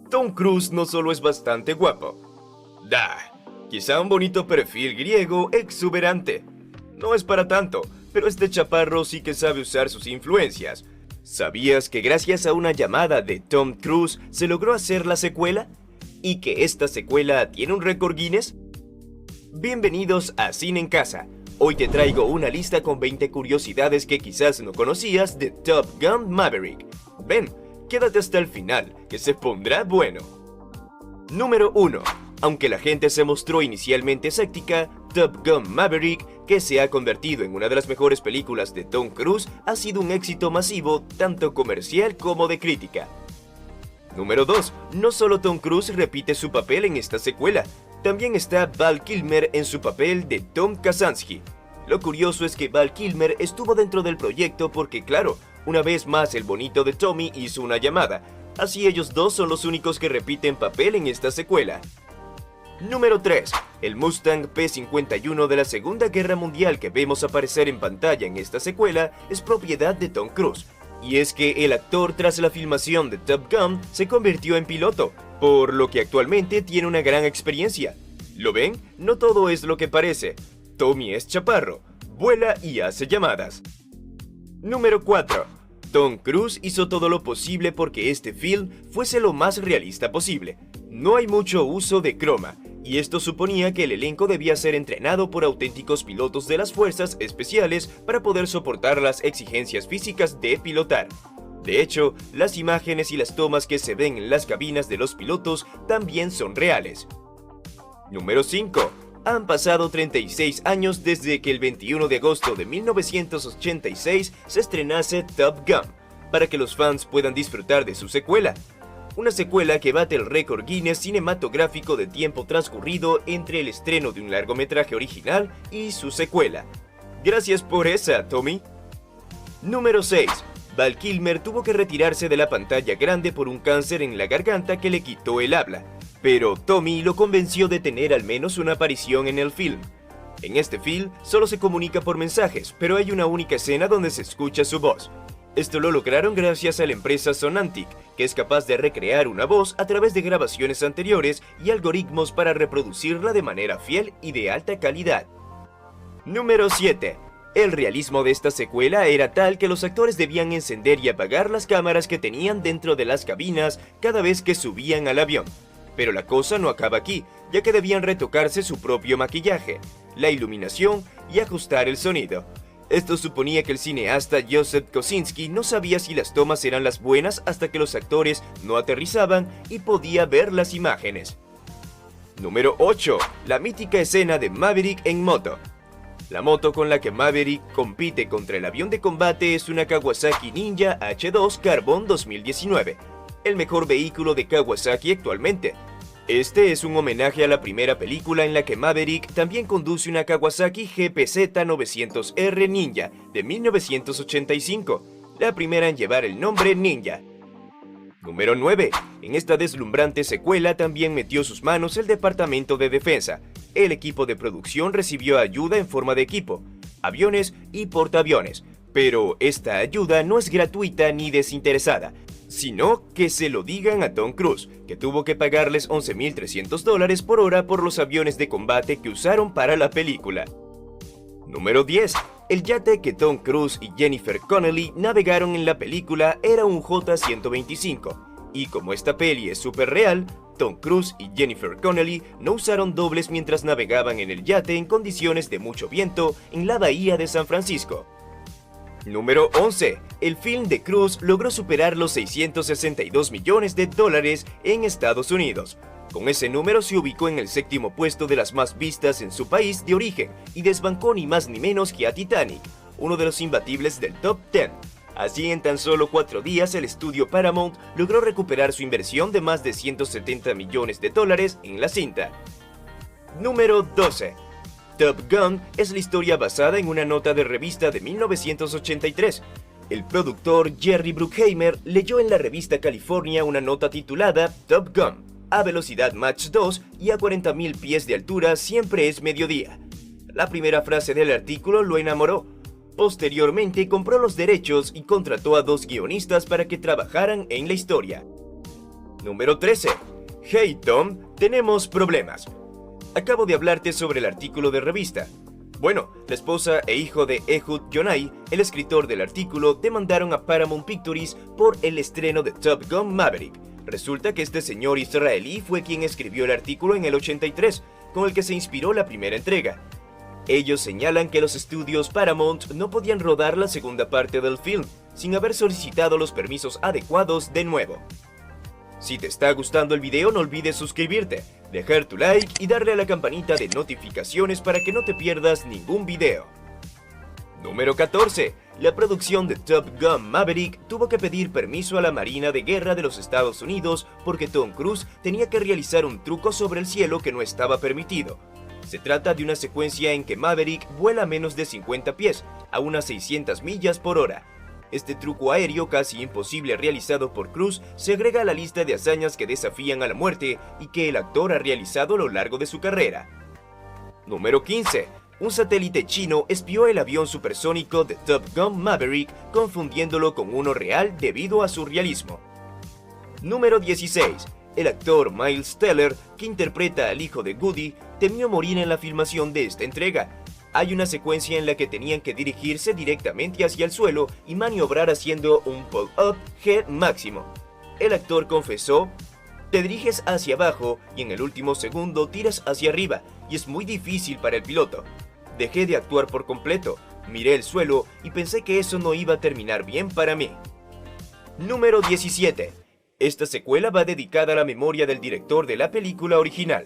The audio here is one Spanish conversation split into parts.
Tom Cruise no solo es bastante guapo. Quizá un bonito perfil griego exuberante. No es para tanto, pero este chaparro sí que sabe usar sus influencias. ¿Sabías que gracias a una llamada de Tom Cruise se logró hacer la secuela? ¿Y que esta secuela tiene un récord Guinness? Bienvenidos a Cine en Casa. Hoy te traigo una lista con 20 curiosidades que quizás no conocías de Top Gun Maverick. Ven, quédate hasta el final, que se pondrá bueno. Número 1. Aunque la gente se mostró inicialmente escéptica, Top Gun Maverick, que se ha convertido en una de las mejores películas de Tom Cruise, ha sido un éxito masivo tanto comercial como de crítica. Número 2. No solo Tom Cruise repite su papel en esta secuela, también está Val Kilmer en su papel de Tom Kazansky. Lo curioso es que Val Kilmer estuvo dentro del proyecto porque, claro, una vez más el bonito de Tommy hizo una llamada, así ellos dos son los únicos que repiten papel en esta secuela. Número 3. El Mustang P-51 de la Segunda Guerra Mundial que vemos aparecer en pantalla en esta secuela es propiedad de Tom Cruise. Y es que el actor tras la filmación de Top Gun se convirtió en piloto, por lo que actualmente tiene una gran experiencia. ¿Lo ven? No todo es lo que parece. Tommy es chaparro, vuela y hace llamadas. Número 4. Tom Cruise hizo todo lo posible porque este film fuese lo más realista posible. No hay mucho uso de croma, y esto suponía que el elenco debía ser entrenado por auténticos pilotos de las fuerzas especiales para poder soportar las exigencias físicas de pilotar. De hecho, las imágenes y las tomas que se ven en las cabinas de los pilotos también son reales. Número 5. Han pasado 36 años desde que el 21 de agosto de 1986 se estrenase Top Gun, para que los fans puedan disfrutar de su secuela. Una secuela que bate el récord Guinness cinematográfico de tiempo transcurrido entre el estreno de un largometraje original y su secuela. Gracias por esa, Tommy. Número 6. Val Kilmer tuvo que retirarse de la pantalla grande por un cáncer en la garganta que le quitó el habla, pero Tommy lo convenció de tener al menos una aparición en el film. En este film solo se comunica por mensajes, pero hay una única escena donde se escucha su voz. Esto lo lograron gracias a la empresa Sonantic, que es capaz de recrear una voz a través de grabaciones anteriores y algoritmos para reproducirla de manera fiel y de alta calidad. Número 7. El realismo de esta secuela era tal que los actores debían encender y apagar las cámaras que tenían dentro de las cabinas cada vez que subían al avión. Pero la cosa no acaba aquí, ya que debían retocarse su propio maquillaje, la iluminación y ajustar el sonido. Esto suponía que el cineasta Joseph Kosinski no sabía si las tomas eran las buenas hasta que los actores no aterrizaban y podía ver las imágenes. Número 8. La mítica escena de Maverick en moto. La moto con la que Maverick compite contra el avión de combate es una Kawasaki Ninja H2 Carbon 2019, el mejor vehículo de Kawasaki actualmente. Este es un homenaje a la primera película en la que Maverick también conduce una Kawasaki GPZ 900R Ninja de 1985, la primera en llevar el nombre Ninja. Número 9. En esta deslumbrante secuela también metió sus manos el Departamento de Defensa. El equipo de producción recibió ayuda en forma de equipo, aviones y portaaviones, pero esta ayuda no es gratuita ni desinteresada, sino que se lo digan a Tom Cruise, que tuvo que pagarles $11,300 por hora por los aviones de combate que usaron para la película. Número 10. El yate que Tom Cruise y Jennifer Connelly navegaron en la película era un J-125, y como esta peli es súper real, Tom Cruise y Jennifer Connelly no usaron dobles mientras navegaban en el yate en condiciones de mucho viento en la bahía de San Francisco. Número 11. El film de Cruise logró superar los $662 millones en Estados Unidos. Con ese número se ubicó en el séptimo puesto de las más vistas en su país de origen y desbancó ni más ni menos que a Titanic, uno de los imbatibles del top 10. Así, en tan solo 4 días, el estudio Paramount logró recuperar su inversión de más de $170 millones en la cinta. Número 12. Top Gun es la historia basada en una nota de revista de 1983. El productor Jerry Bruckheimer leyó en la revista California una nota titulada Top Gun. A velocidad Mach 2 y a 40.000 pies de altura siempre es mediodía. La primera frase del artículo lo enamoró. Posteriormente compró los derechos y contrató a 2 guionistas para que trabajaran en la historia. Número 13. Hey Tom, tenemos problemas. Acabo de hablarte sobre el artículo de revista. Bueno, la esposa e hijo de Ehud Yonai, el escritor del artículo, demandaron a Paramount Pictures por el estreno de Top Gun Maverick. Resulta que este señor israelí fue quien escribió el artículo en el 83, con el que se inspiró la primera entrega. Ellos señalan que los estudios Paramount no podían rodar la segunda parte del film, sin haber solicitado los permisos adecuados de nuevo. Si te está gustando el video, no olvides suscribirte, dejar tu like y darle a la campanita de notificaciones para que no te pierdas ningún video. Número 14. La producción de Top Gun Maverick tuvo que pedir permiso a la Marina de Guerra de los Estados Unidos porque Tom Cruise tenía que realizar un truco sobre el cielo que no estaba permitido. Se trata de una secuencia en que Maverick vuela a menos de 50 pies, a unas 600 millas por hora. Este truco aéreo casi imposible realizado por Cruise se agrega a la lista de hazañas que desafían a la muerte y que el actor ha realizado a lo largo de su carrera. Número 15. Un satélite chino espió el avión supersónico de Top Gun Maverick, confundiéndolo con uno real debido a su realismo. Número 16. El actor Miles Teller, que interpreta al hijo de Woody, temió morir en la filmación de esta entrega. Hay una secuencia en la que tenían que dirigirse directamente hacia el suelo y maniobrar haciendo un pull-up G máximo. El actor confesó: te diriges hacia abajo y en el último segundo tiras hacia arriba, y es muy difícil para el piloto. Dejé de actuar por completo, miré el suelo y pensé que eso no iba a terminar bien para mí. Número 17. Esta secuela va dedicada a la memoria del director de la película original,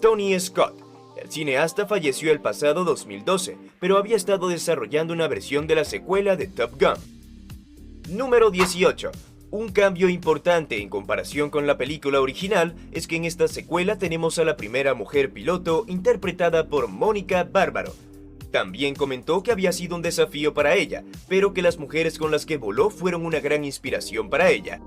Tony Scott. El cineasta falleció el pasado 2012, pero había estado desarrollando una versión de la secuela de Top Gun. Número 18. Un cambio importante en comparación con la película original es que en esta secuela tenemos a la primera mujer piloto interpretada por Mónica Bárbaro. También comentó que había sido un desafío para ella, pero que las mujeres con las que voló fueron una gran inspiración para ella.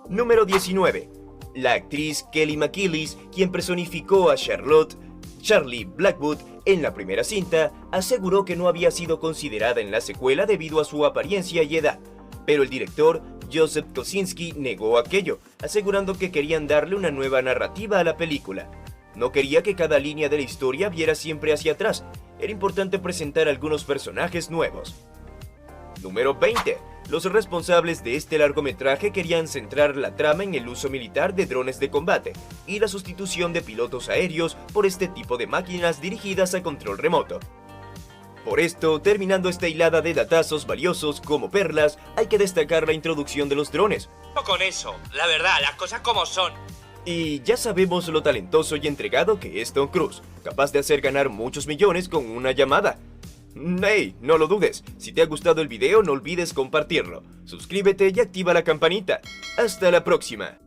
Número 19. La actriz Kelly McGillis, quien personificó a Charlie Blackwood en la primera cinta, aseguró que no había sido considerada en la secuela debido a su apariencia y edad, pero el director Joseph Kosinski negó aquello, asegurando que querían darle una nueva narrativa a la película. No quería que cada línea de la historia viera siempre hacia atrás, era importante presentar algunos personajes nuevos. Número 20. Los responsables de este largometraje querían centrar la trama en el uso militar de drones de combate y la sustitución de pilotos aéreos por este tipo de máquinas dirigidas a control remoto. Por esto, terminando esta hilada de datazos valiosos como perlas, hay que destacar la introducción de los drones. No con eso, la verdad, las cosas como son. Y ya sabemos lo talentoso y entregado que es Tom Cruise, capaz de hacer ganar muchos millones con una llamada. ¡Hey! No lo dudes, si te ha gustado el video no olvides compartirlo, suscríbete y activa la campanita. ¡Hasta la próxima!